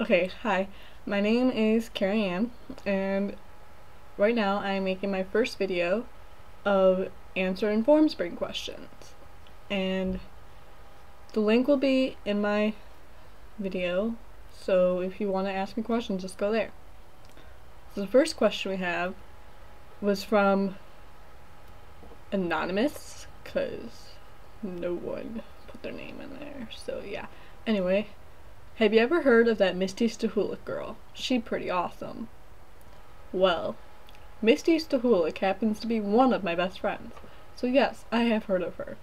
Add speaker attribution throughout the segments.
Speaker 1: Okay, hi. My name is Carrie Ann, and right now I am making my first video of answering Formspring questions. And the link will be in my video, so if you want to ask me questions, just go there. So the first question we have was from Anonymous, because no one put their name in there, so yeah. Anyway, have you ever heard of that Misty Stahulik girl? She pretty awesome. Well, Misty Stahulik happens to be one of my best friends, so yes, I have heard of her.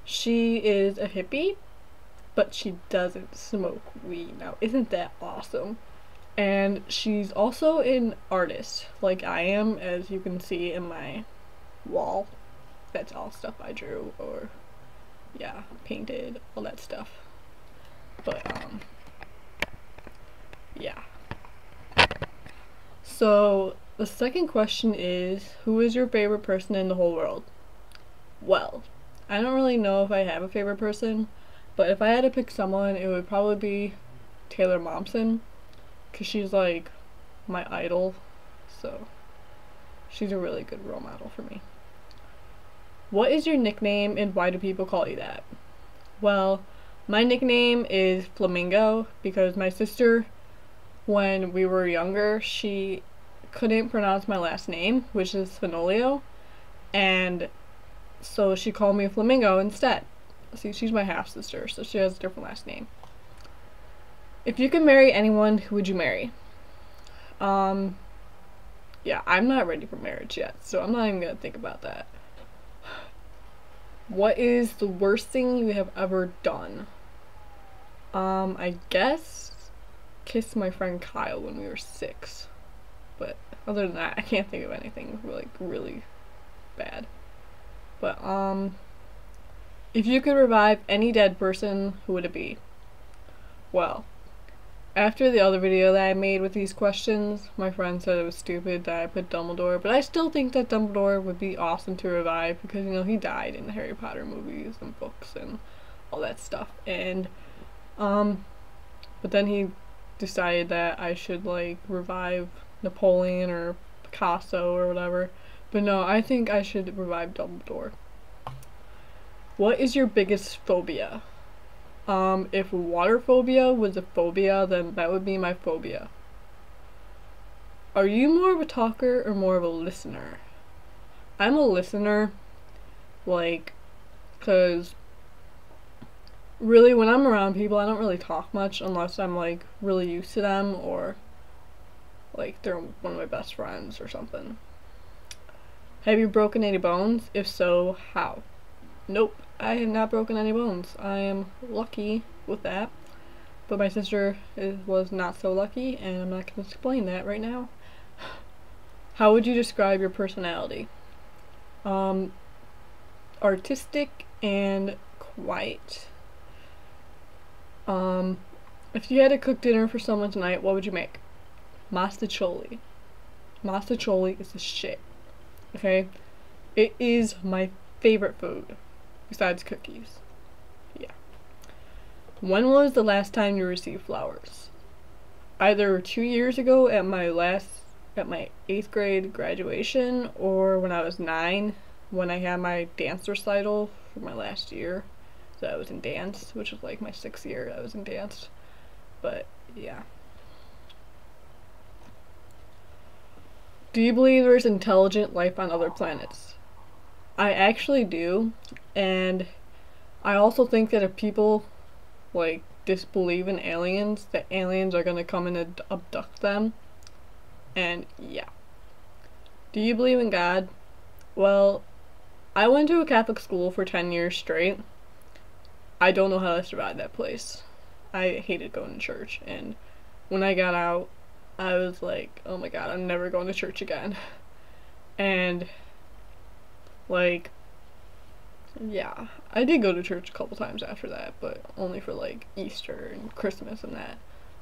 Speaker 1: She is a hippie, but she doesn't smoke weed. Now, isn't that awesome? And she's also an artist, like I am, as you can see in my wall. That's all stuff I drew, or, yeah, painted, all that stuff. But, yeah. So, the second question is, who is your favorite person in the whole world? Well, I don't really know if I have a favorite person, but if I had to pick someone, it would probably be Taylor Momsen, because she's like my idol, so she's a really good role model for me. What is your nickname and why do people call you that? Well, my nickname is Flamingo because my sister, when we were younger, she couldn't pronounce my last name, which is Fenolio, and so she called me Flamingo instead. See, she's my half-sister, so she has a different last name. If you could marry anyone, who would you marry? Yeah, I'm not ready for marriage yet, so I'm not even gonna think about that. What is the worst thing you have ever done? I guess kiss my friend Kyle when we were 6. But other than that, I can't think of anything like really bad. But if you could revive any dead person, who would it be? Well, after the other video that I made with these questions, my friend said it was stupid that I put Dumbledore, but I still think that Dumbledore would be awesome to revive because, you know, he died in the Harry Potter movies and books and all that stuff. And, but then he decided that I should, like, revive Napoleon or Picasso or whatever. But no, I think I should revive Dumbledore. What is your biggest phobia? If water phobia was a phobia, then that would be my phobia. Are you more of a talker or more of a listener? I'm a listener, like, cause really when I'm around people, I don't really talk much unless I'm, like, really used to them or, like, they're one of my best friends or something. Have you broken any bones? If so, how? Nope, I have not broken any bones. I am lucky with that. But my sister was not so lucky, and I'm not going to explain that right now. How would you describe your personality? Artistic and quiet. If you had to cook dinner for someone tonight, what would you make? Mastacholi. Mastacholi is the shit. Okay? It is my favorite food. Besides cookies. Yeah. When was the last time you received flowers? Either 2 years ago at my 8th grade graduation, or when I was 9 when I had my dance recital for my last year. So I was in dance, which was like my 6th year I was in dance. But yeah. Do you believe there's intelligent life on other planets? I actually do, and I also think that if people, like, disbelieve in aliens, that aliens are gonna come and abduct them, and yeah. Do you believe in God? Well, I went to a Catholic school for 10 years straight. I don't know how to survive that place. I hated going to church, and when I got out, I was like, oh my god, I'm never going to church again. And like, yeah, I did go to church a couple times after that, but only for, like, Easter and Christmas and that.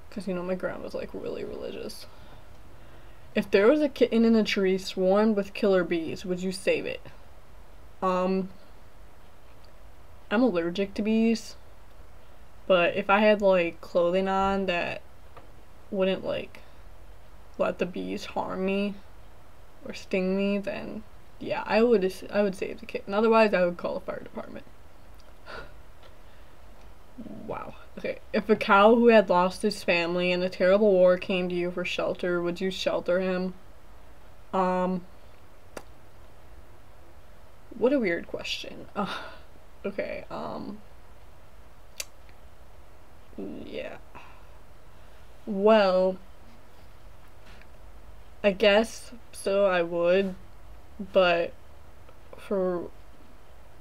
Speaker 1: Because, you know, my grandma's, like, really religious. If there was a kitten in a tree swarmed with killer bees, would you save it? I'm allergic to bees. But if I had, like, clothing on that wouldn't like let the bees harm me or sting me, then yeah, I would save the kitten. Otherwise, I would call the fire department. Wow. Okay. If a cow who had lost his family in a terrible war came to you for shelter, would you shelter him? What a weird question. Okay. Yeah. Well, I guess so I would, but for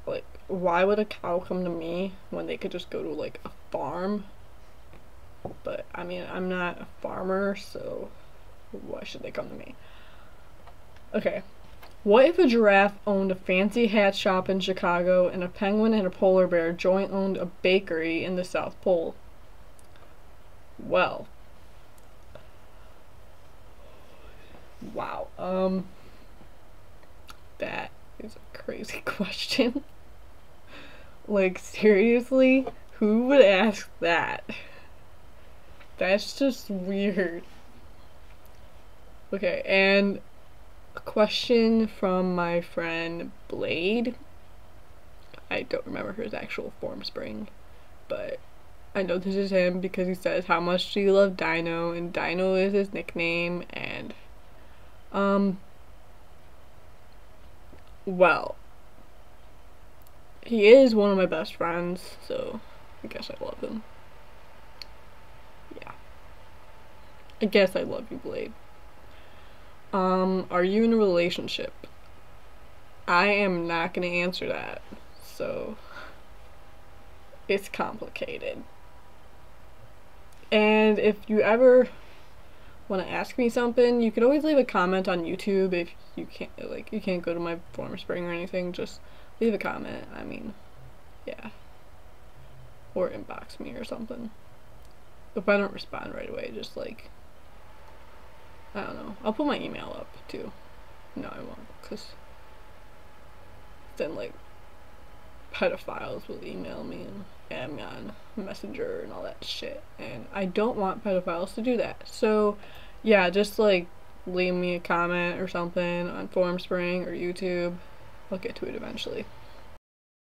Speaker 1: like, why would a cow come to me when they could just go to like a farm? But I mean, I'm not a farmer, so why should they come to me? Okay. What if a giraffe owned a fancy hat shop in Chicago and a penguin and a polar bear joint owned a bakery in the South Pole? Well, wow. That is a crazy question. Like, seriously? Who would ask that? That's just weird. Okay, and a question from my friend Blade. I don't remember his actual form spring, but I know this is him because he says, how much do you love Dino? And Dino is his nickname, and, well, he is one of my best friends, so I guess I love him. Yeah. I guess I love you, Blade. Are you in a relationship? I am not gonna answer that, so it's complicated. And if you ever want to ask me something, you could always leave a comment on YouTube. If you can't go to my form spring or anything, just leave a comment. I mean, yeah, or inbox me or something. If I don't respond right away, just like, I don't know, I'll put my email up too. No, I won't, because then like pedophiles will email me and add me on Messenger and all that shit, and I don't want pedophiles to do that. So yeah, just like leave me a comment or something on Formspring or YouTube. I'll get to it eventually.